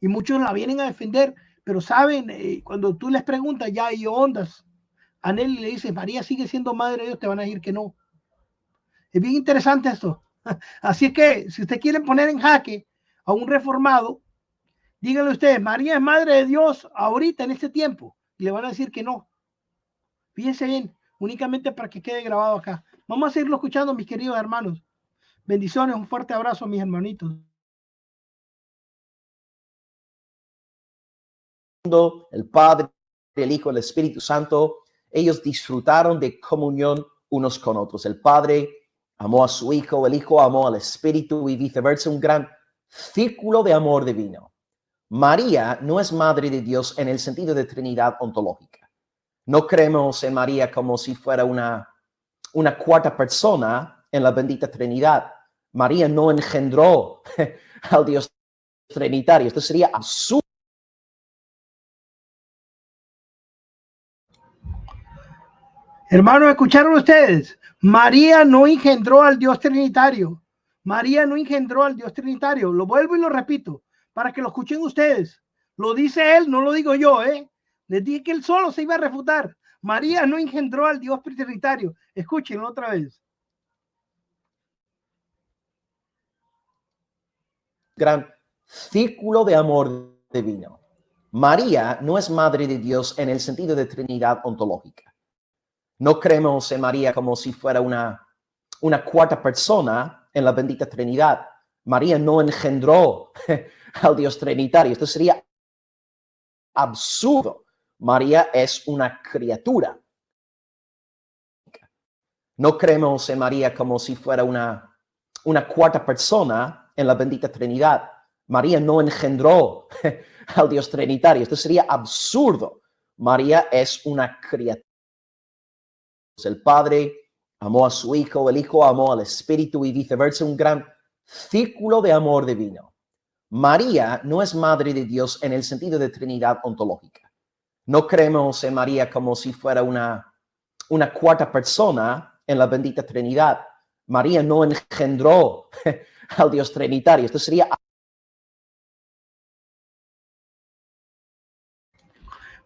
Y muchos la vienen a defender, pero saben, cuando tú les preguntas, ya hay ondas, a Nelly le dices, María sigue siendo madre de Dios, te van a decir que no. Es bien interesante esto. Así es que si ustedes quieren poner en jaque a un reformado, díganle ustedes, María es madre de Dios ahorita en este tiempo. Y le van a decir que no. Fíjense bien, únicamente para que quede grabado acá. Vamos a seguirlo escuchando, mis queridos hermanos. Bendiciones, un fuerte abrazo, mis hermanitos. El Padre, el Hijo, el Espíritu Santo, ellos disfrutaron de comunión unos con otros. El Padre amó a su Hijo, el Hijo amó al Espíritu y viceversa, un gran círculo de amor divino. María no es madre de Dios en el sentido de Trinidad ontológica. No creemos en María como si fuera una cuarta persona en la bendita Trinidad. María no engendró al Dios trinitario. Esto sería absurdo. Hermanos, ¿escucharon ustedes? María no engendró al Dios trinitario. María no engendró al Dios trinitario. Lo vuelvo y lo repito para que lo escuchen ustedes. Lo dice él, no lo digo yo, ¿eh? Les dije que él solo se iba a refutar. María no engendró al Dios trinitario. Escúchenlo otra vez. Gran círculo de amor divino. María no es madre de Dios en el sentido de Trinidad ontológica. No creemos en María como si fuera una cuarta persona en la bendita Trinidad. María no engendró al Dios trinitario. Esto sería absurdo. María es una criatura. No creemos en María como si fuera una cuarta persona en la bendita Trinidad. María no engendró al Dios trinitario. Esto sería absurdo. María es una criatura. El Padre amó a su Hijo, el Hijo amó al Espíritu y viceversa, un gran círculo de amor divino. María no es madre de Dios en el sentido de Trinidad ontológica. No creemos en María como si fuera una cuarta persona en la bendita Trinidad. María no engendró al Dios trinitario. Esto sería...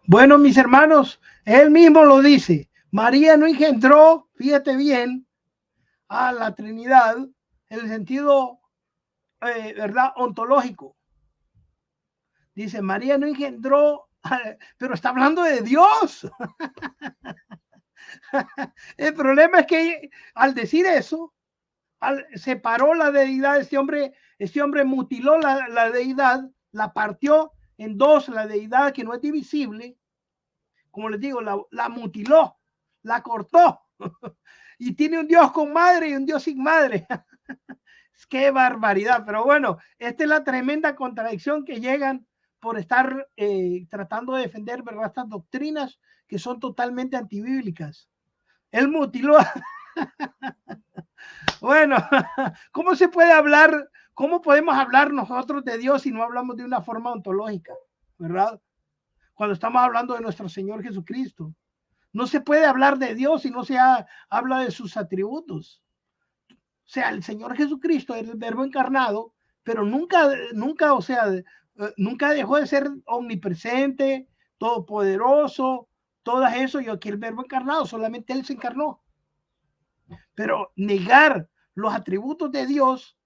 Bueno, mis hermanos, él mismo lo dice. María no engendró, fíjate bien, a la Trinidad en el sentido, ¿verdad?, ontológico. Dice, María no engendró, pero está hablando de Dios. El problema es que al decir eso, separó la deidad, este hombre mutiló la deidad, la partió en dos, la deidad que no es divisible, como les digo, la mutiló, la cortó. Y tiene un Dios con madre y un Dios sin madre. Qué barbaridad. Pero bueno, esta es la tremenda contradicción que llegan por estar tratando de defender, ¿verdad?, estas doctrinas que son totalmente antibíblicas. Él mutiló. Bueno, ¿cómo se puede hablar? ¿Cómo podemos hablar nosotros de Dios si no hablamos de una forma ontológica? ¿Verdad? Cuando estamos hablando de nuestro Señor Jesucristo. No se puede hablar de Dios si no se habla de sus atributos. O sea, el Señor Jesucristo es el verbo encarnado, pero nunca, o sea, nunca dejó de ser omnipresente, todopoderoso, todo eso, y aquí el verbo encarnado, solamente Él se encarnó. Pero negar los atributos de Dios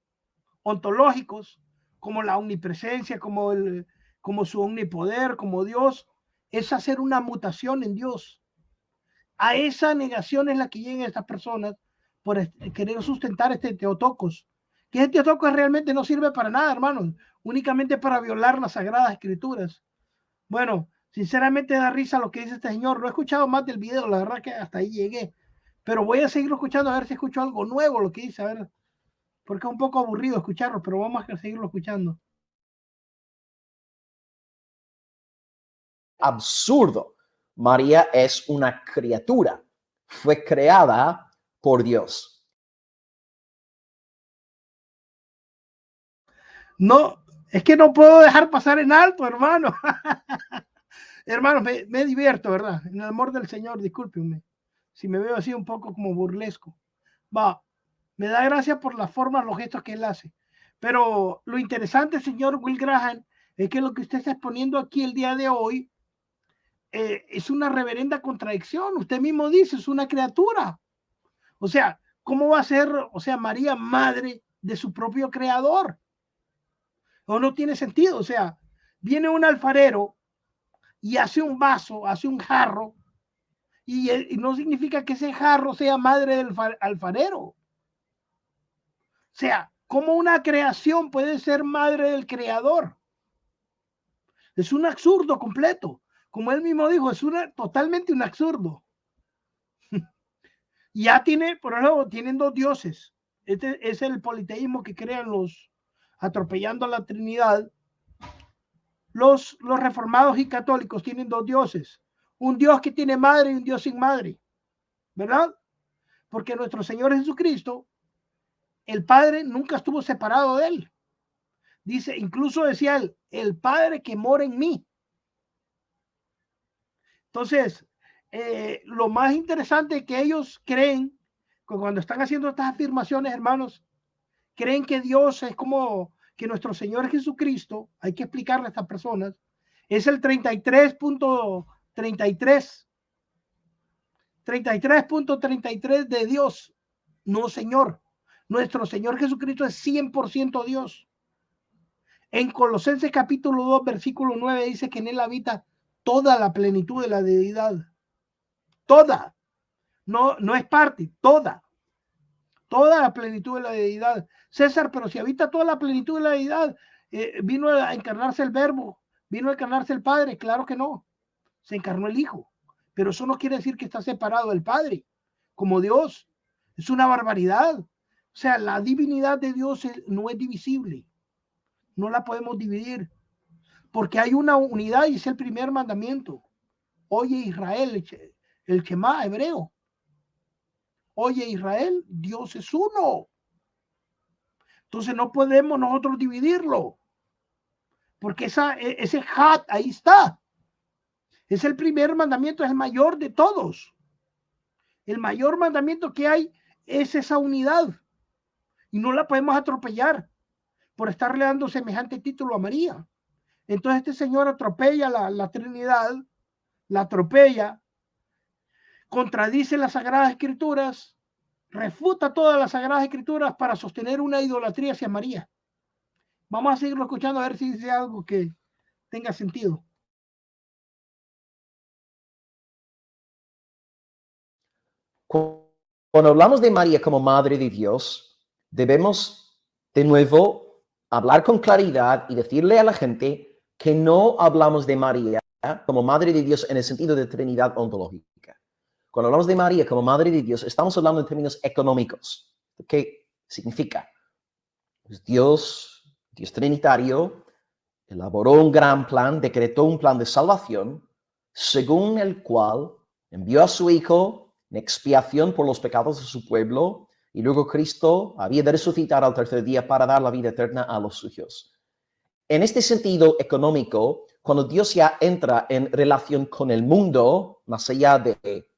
ontológicos, como la omnipresencia, como su omnipoder, como Dios, es hacer una mutación en Dios. A esa negación es la que llegan estas personas por querer sustentar este Teotocos. Que este Teotocos realmente no sirve para nada, hermanos, únicamente para violar las Sagradas Escrituras. Bueno, sinceramente da risa lo que dice este señor. No he escuchado más del video, la verdad que hasta ahí llegué. Pero voy a seguirlo escuchando a ver si escucho algo nuevo lo que dice, a ver, porque es un poco aburrido escucharlo, pero vamos a seguirlo escuchando. Absurdo. María es una criatura. Fue creada por Dios. No, es que no puedo dejar pasar en alto, hermano. Hermanos, me divierto, ¿verdad? En el amor del Señor, discúlpenme si me veo así un poco como burlesco. Va, me da gracia por la forma, los gestos que él hace. Pero lo interesante, señor Will Graham, Es que lo que usted está exponiendo aquí el día de hoy es una reverenda contradicción. Usted mismo dice, es una criatura. O sea, ¿cómo va a ser, o sea, María madre de su propio creador? O no tiene sentido. O sea, viene un alfarero y hace un vaso, hace un jarro, y no significa que ese jarro sea madre del alfarero. O sea, ¿cómo una creación puede ser madre del creador? Es un absurdo completo. Como él mismo dijo, es totalmente un absurdo. Ya tiene, por ejemplo, tienen dos dioses. Este es el politeísmo que crean los, atropellando a la Trinidad. Los reformados y católicos tienen dos dioses. Un Dios que tiene madre y un Dios sin madre. ¿Verdad? Porque nuestro Señor Jesucristo, el Padre nunca estuvo separado de él. Dice, incluso decía él, el Padre que mora en mí. Entonces, lo más interesante es que ellos creen, cuando están haciendo estas afirmaciones, hermanos, creen que Dios es como que nuestro Señor Jesucristo, hay que explicarle a estas personas, es el 33.33 de Dios. No, Señor. Nuestro Señor Jesucristo es 100% Dios. En Colosenses capítulo 2, versículo 9 dice que en él habita toda la plenitud de la deidad. Toda. No es parte, toda la plenitud de la deidad. César, pero si habita toda la plenitud de la deidad, vino a encarnarse el verbo, vino a encarnarse el Padre. Claro que no, se encarnó el Hijo, pero eso no quiere decir que está separado del Padre como Dios. Es una barbaridad. O sea, la divinidad de Dios no es divisible, no la podemos dividir, porque hay una unidad y es el primer mandamiento. Oye Israel, el Shema hebreo. Oye Israel, Dios es uno. Entonces no podemos nosotros dividirlo, porque ese hat ahí está. Es el primer mandamiento, es el mayor de todos. El mayor mandamiento que hay es esa unidad y no la podemos atropellar por estarle dando semejante título a María. Entonces este señor atropella la Trinidad, la atropella, contradice las Sagradas Escrituras, refuta todas las Sagradas Escrituras para sostener una idolatría hacia María. Vamos a seguirlo escuchando a ver si dice algo que tenga sentido. Cuando hablamos de María como Madre de Dios, debemos de nuevo hablar con claridad y decirle a la gente que no hablamos de María como Madre de Dios en el sentido de Trinidad ontológica. Cuando hablamos de María como Madre de Dios, estamos hablando en términos económicos. ¿Qué significa? Pues Dios Trinitario, elaboró un gran plan, decretó un plan de salvación, según el cual envió a su Hijo en expiación por los pecados de su pueblo, y luego Cristo había de resucitar al tercer día para dar la vida eterna a los suyos. En este sentido económico, cuando Dios ya entra en relación con el mundo, más allá de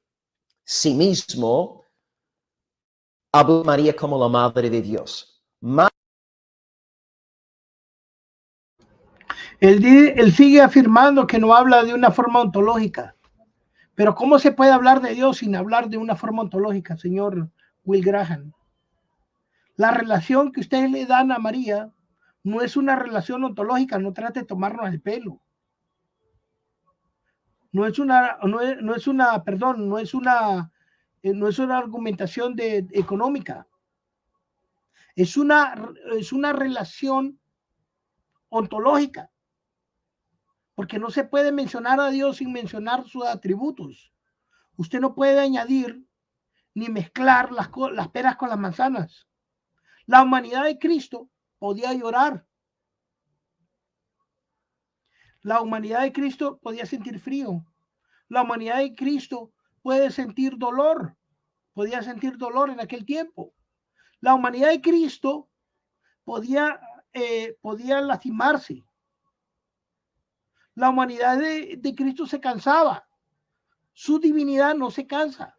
sí mismo, habla de María como la Madre de Dios. Él sigue afirmando que no habla de una forma ontológica. Pero ¿cómo se puede hablar de Dios sin hablar de una forma ontológica, señor Will Graham? La relación que ustedes le dan a María no es una relación ontológica, no trate de tomarnos el pelo. No es una argumentación económica. Es una relación ontológica. Porque no se puede mencionar a Dios sin mencionar sus atributos. Usted no puede añadir ni mezclar las peras con las manzanas. La humanidad de Cristo podía llorar. La humanidad de Cristo podía sentir frío. La humanidad de Cristo puede sentir dolor. Podía sentir dolor en aquel tiempo. La humanidad de Cristo podía lastimarse. La humanidad de Cristo se cansaba. Su divinidad no se cansa.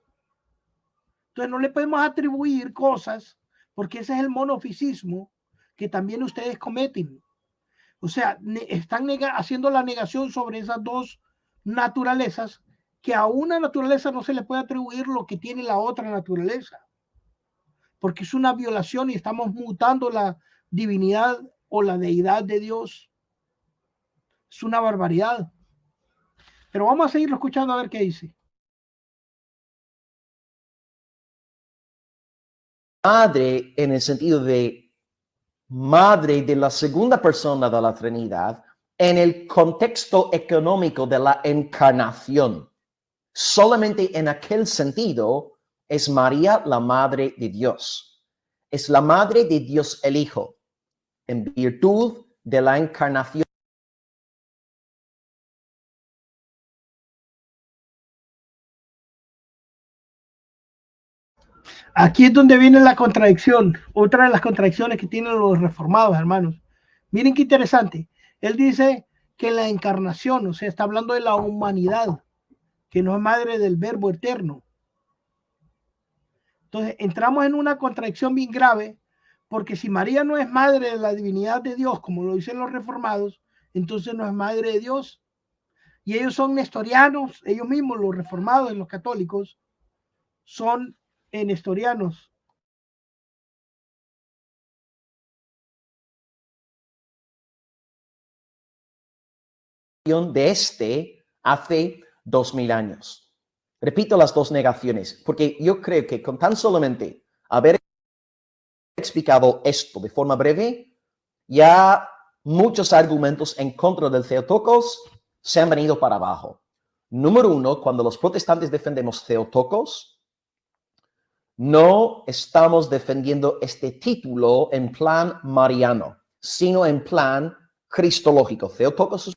Entonces no le podemos atribuir cosas, porque ese es el monofisismo que también ustedes cometen. O sea, están haciendo la negación sobre esas dos naturalezas, que a una naturaleza no se le puede atribuir lo que tiene la otra naturaleza, porque es una violación y estamos mutando la divinidad o la deidad de Dios. Es una barbaridad. Pero vamos a seguirlo escuchando a ver qué dice. Madre en el sentido de madre de la segunda persona de la Trinidad en el contexto económico de la encarnación. Solamente en aquel sentido es María la madre de Dios. Es la madre de Dios el Hijo, en virtud de la encarnación. Aquí es donde viene la contradicción, otra de las contradicciones que tienen los reformados, hermanos. Miren qué interesante. Él dice que la encarnación, o sea, está hablando de la humanidad, que no es madre del verbo eterno. Entonces, entramos en una contradicción bien grave, porque si María no es madre de la divinidad de Dios, como lo dicen los reformados, entonces no es madre de Dios. Y ellos son nestorianos, ellos mismos, los reformados y los católicos, son nestorianos. De hace 2000 años. Repito las dos negaciones, porque yo creo que con tan solamente haber explicado esto de forma breve, ya muchos argumentos en contra del Theotokos se han venido para abajo. Número uno, cuando los protestantes defendemos Theotokos, no estamos defendiendo este título en plan mariano, sino en plan cristológico. Theotokos.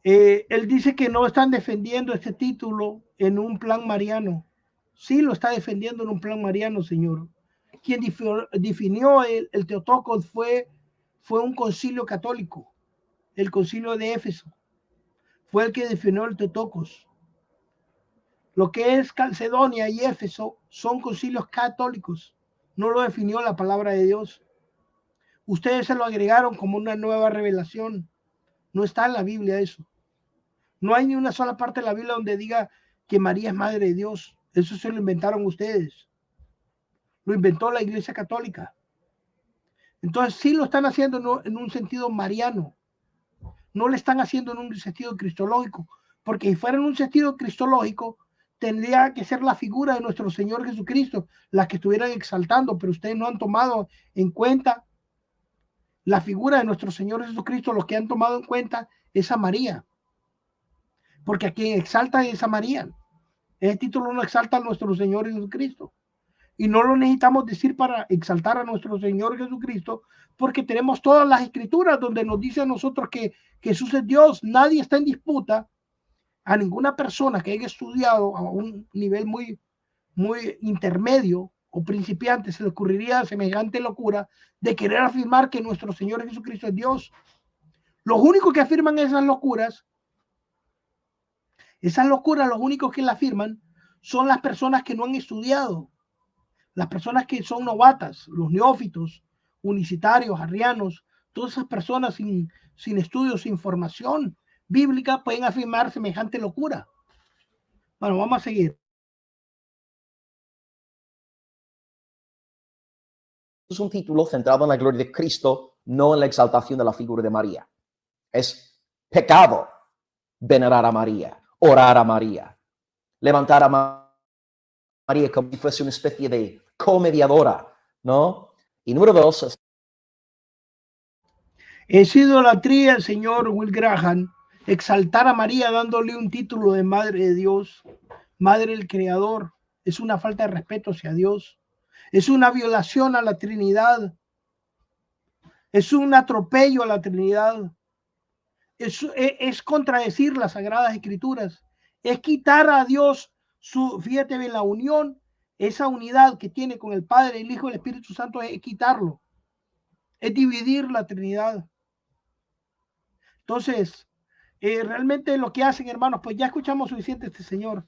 Él dice que no están defendiendo este título en un plan mariano. Sí lo está defendiendo en un plan mariano, señor. Quien definió el Theotokos fue un concilio católico, el concilio de Éfeso. Fue el que definió el Theotokos. Lo que es Calcedonia y Éfeso son concilios católicos. No lo definió la palabra de Dios. Ustedes se lo agregaron como una nueva revelación. No está en la Biblia eso. No hay ni una sola parte de la Biblia donde diga que María es madre de Dios. Eso se lo inventaron ustedes. Lo inventó la Iglesia Católica. Entonces sí lo están haciendo en un sentido mariano. No lo están haciendo en un sentido cristológico. Porque si fuera en un sentido cristológico, tendría que ser la figura de nuestro Señor Jesucristo la que estuvieran exaltando. Pero ustedes no han tomado en cuenta la figura de nuestro Señor Jesucristo. Lo que han tomado en cuenta es a María. Porque a quien exalta es a María. Ese título no exalta a nuestro Señor Jesucristo. Y no lo necesitamos decir para exaltar a nuestro Señor Jesucristo, porque tenemos todas las escrituras donde nos dice a nosotros que Jesús es Dios. Nadie está en disputa. A ninguna persona que haya estudiado a un nivel muy intermedio o principiante se le ocurriría semejante locura de querer afirmar que nuestro Señor Jesucristo es Dios. Los únicos que afirman esas locuras, los únicos que la afirman son las personas que no han estudiado, las personas que son novatas, los neófitos, unicitarios, arrianos, todas esas personas sin estudios, sin formación bíblica pueden afirmar semejante locura. Bueno, vamos a seguir. Es un título centrado en la gloria de Cristo, no en la exaltación de la figura de María. Es pecado venerar a María, orar a María, levantar a María como si fuese una especie de comediadora, ¿no? Y número dos. Es idolatría, el señor Will Graham, exaltar a María dándole un título de Madre de Dios, Madre del Creador. Es una falta de respeto hacia Dios. Es una violación a la Trinidad. Es un atropello a la Trinidad. Es contradecir las Sagradas Escrituras. Es quitar a Dios fíjate bien, la unión, esa unidad que tiene con el Padre, el Hijo y el Espíritu Santo, es quitarlo. Es dividir la Trinidad. Entonces, realmente lo que hacen, hermanos, pues ya escuchamos suficiente este señor.